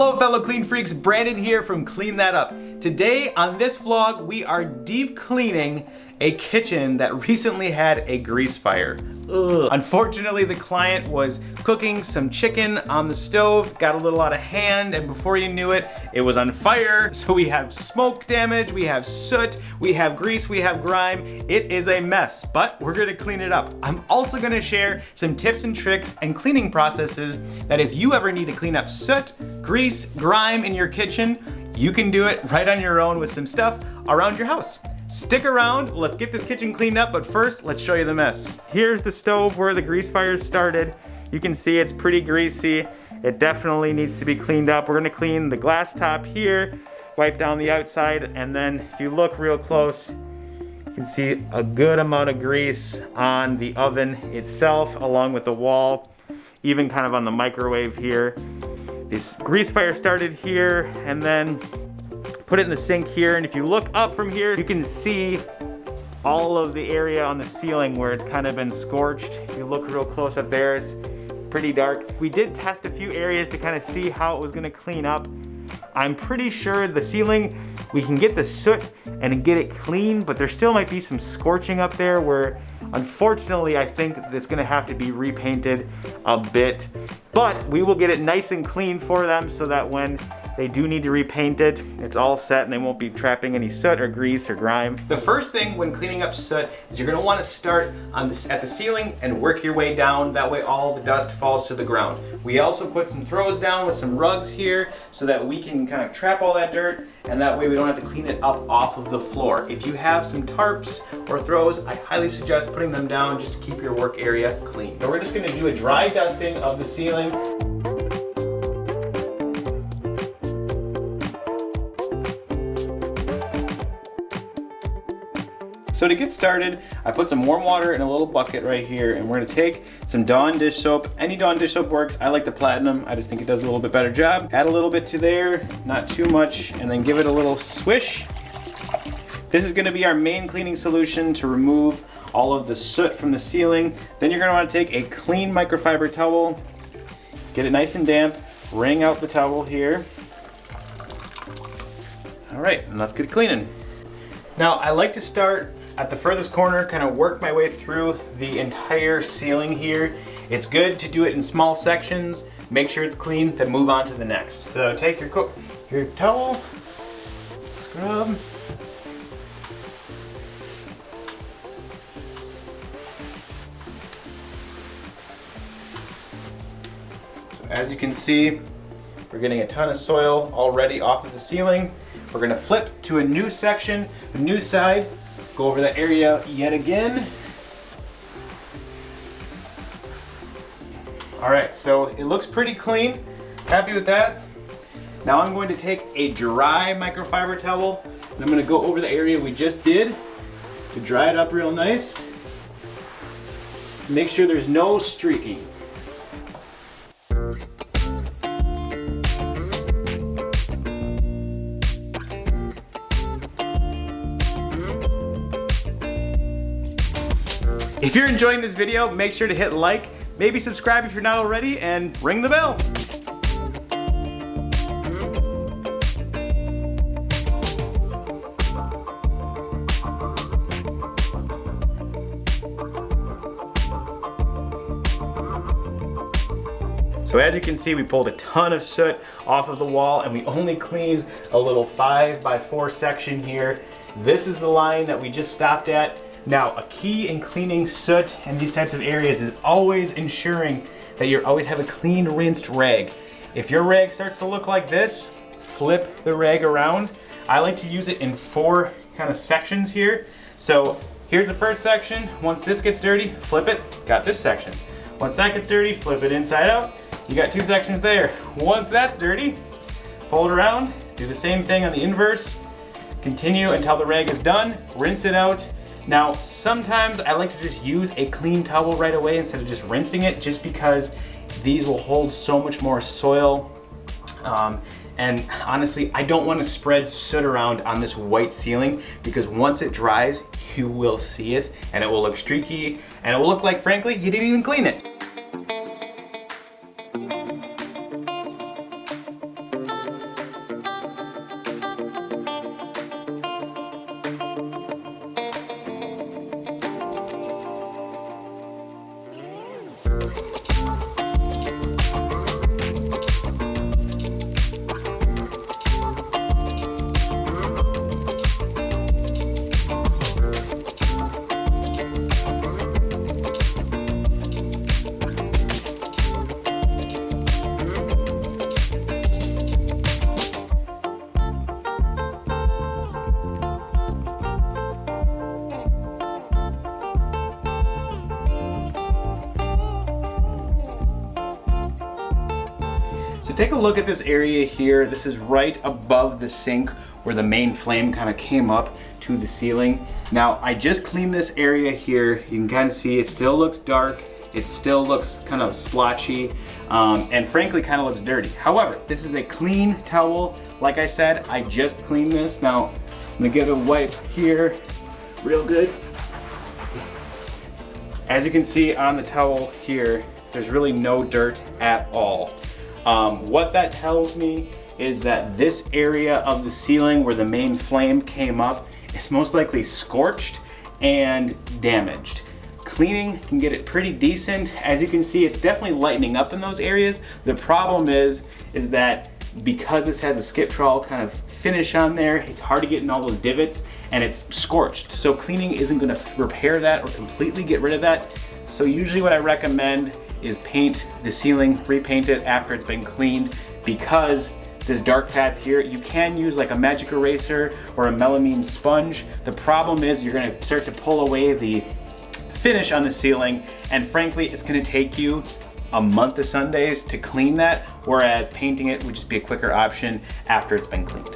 Hello fellow clean freaks, Brandon here from Clean That Up. Today on this vlog we are deep cleaning a kitchen that recently had a grease fire. Ugh. Unfortunately, the client was cooking some chicken on the stove, got a little out of hand, and before you knew it, it was on fire. So we have smoke damage, we have soot, we have grease, we have grime. It is a mess, but we're gonna clean it up. I'm also gonna share some tips and tricks and cleaning processes that if you ever need to clean up soot, grease, grime in your kitchen, you can do it right on your own with some stuff around your house. Stick around, let's get this kitchen cleaned up, but first, let's show you the mess. Here's the stove where the grease fire started. You can see it's pretty greasy. It definitely needs to be cleaned up. We're gonna clean the glass top here, wipe down the outside, and then if you look real close, you can see a good amount of grease on the oven itself, along with the wall, even kind of on the microwave here. This grease fire started here, and then put it in the sink here, and if you look up from here, you can see all of the area on the ceiling where it's kind of been scorched. If you look real close up there, it's pretty dark. We did test a few areas to kind of see how it was gonna clean up. I'm pretty sure the ceiling, we can get the soot and get it clean, but there still might be some scorching up there where, unfortunately, I think it's gonna have to be repainted a bit. But we will get it nice and clean for them so that when they do need to repaint it, it's all set and they won't be trapping any soot or grease or grime. The first thing when cleaning up soot is you're gonna wanna start at the ceiling and work your way down. That way all the dust falls to the ground. We also put some throws down with some rugs here so that we can kind of trap all that dirt, and that way we don't have to clean it up off of the floor. If you have some tarps or throws, I highly suggest putting them down just to keep your work area clean. So we're just gonna do a dry dusting of the ceiling. So to get started, I put some warm water in a little bucket right here, and we're gonna take some Dawn dish soap. Any Dawn dish soap works. I like the Platinum. I just think it does a little bit better job. Add a little bit to there, not too much, and then give it a little swish. This is gonna be our main cleaning solution to remove all of the soot from the ceiling. Then you're gonna wanna take a clean microfiber towel, get it nice and damp, wring out the towel here. All right, and let's get cleaning. Now, I like to start at the furthest corner, kind of work my way through the entire ceiling here. It's good to do it in small sections, make sure it's clean, then move on to the next. So take your towel, scrub. So as you can see, we're getting a ton of soil already off of the ceiling. We're gonna flip to a new section, a new side, go over that area yet again. All right, so it looks pretty clean. Happy with that. Now I'm going to take a dry microfiber towel, and I'm gonna go over the area we just did to dry it up real nice. Make sure there's no streaking. If you're enjoying this video, make sure to hit like, maybe subscribe if you're not already, and ring the bell. So as you can see, we pulled a ton of soot off of the wall, and we only cleaned a little 5x4 section here. This is the line that we just stopped at. Now, a key in cleaning soot and these types of areas is always ensuring that you always have a clean, rinsed rag. If your rag starts to look like this, flip the rag around. I like to use it in 4 kind of sections here. So here's the first section. Once this gets dirty, flip it, got this section. Once that gets dirty, flip it inside out. You got 2 sections there. Once that's dirty, pull it around, do the same thing on the inverse. Continue until the rag is done, rinse it out. Now, sometimes I like to just use a clean towel right away instead of just rinsing it, just because these will hold so much more soil. And honestly, I don't want to spread soot around on this white ceiling, because once it dries, you will see it and it will look streaky and it will look like, frankly, you didn't even clean it. So take a look at this area here. This is right above the sink where the main flame kind of came up to the ceiling. Now I just cleaned this area here. You can kind of see it still looks dark. It still looks kind of splotchy and frankly kind of looks dirty. However, this is a clean towel. Like I said, I just cleaned this. Now I'm gonna give it a wipe here real good. As you can see on the towel here, there's really no dirt at all. What that tells me is that this area of the ceiling where the main flame came up is most likely scorched and damaged. Cleaning can get it pretty decent. As you can see, it's definitely lightening up in those areas. The problem is that because this has a skip trowel kind of finish on there, it's hard to get in all those divots and it's scorched. So cleaning isn't gonna repair that or completely get rid of that. So usually what I recommend is paint the ceiling, repaint it after it's been cleaned, because this dark path here, you can use like a magic eraser or a melamine sponge. The problem is you're gonna start to pull away the finish on the ceiling, and frankly, it's gonna take you a month of Sundays to clean that, whereas painting it would just be a quicker option after it's been cleaned.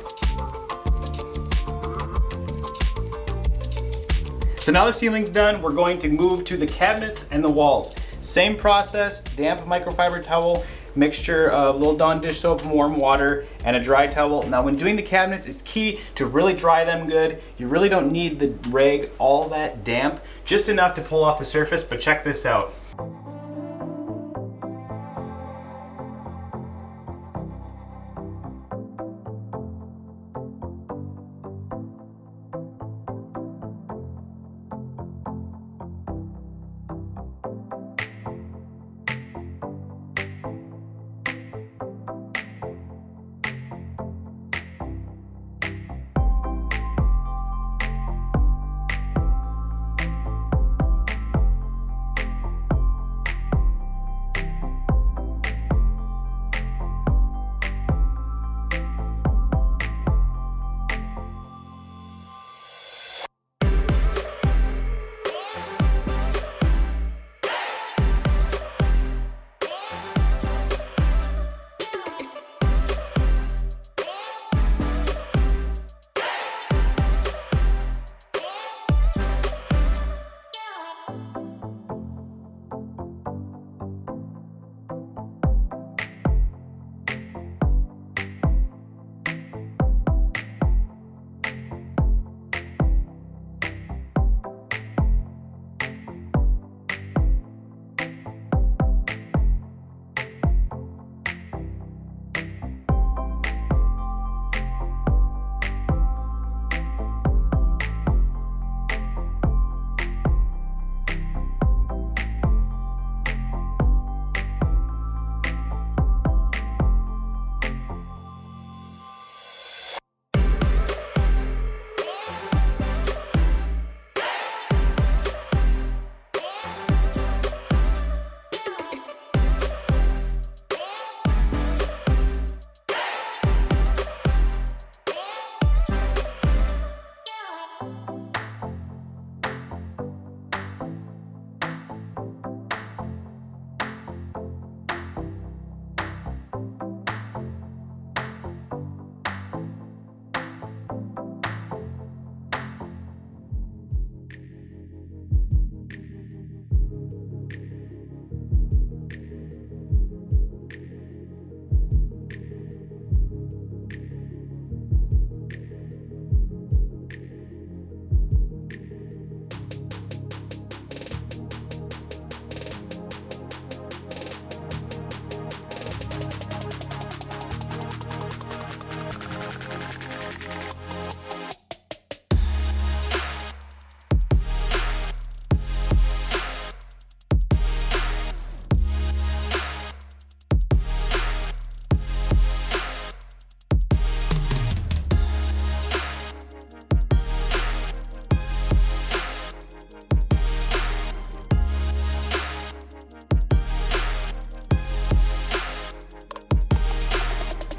So now the ceiling's done, we're going to move to the cabinets and the walls. Same process, damp microfiber towel, mixture of little Dawn dish soap and warm water, and a dry towel. Now when doing the cabinets, it's key to really dry them good. You really don't need the rag all that damp, just enough to pull off the surface, but check this out.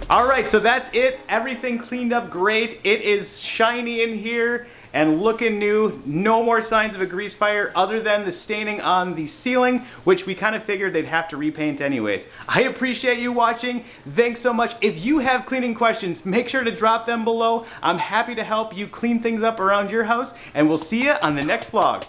All right, so that's it. Everything cleaned up great. It is shiny in here, and looking new. No more signs of a grease fire other than the staining on the ceiling, which we kind of figured they'd have to repaint anyways. I appreciate you watching. Thanks so much. If you have cleaning questions, make sure to drop them below. I'm happy to help you clean things up around your house, and we'll see you on the next vlog.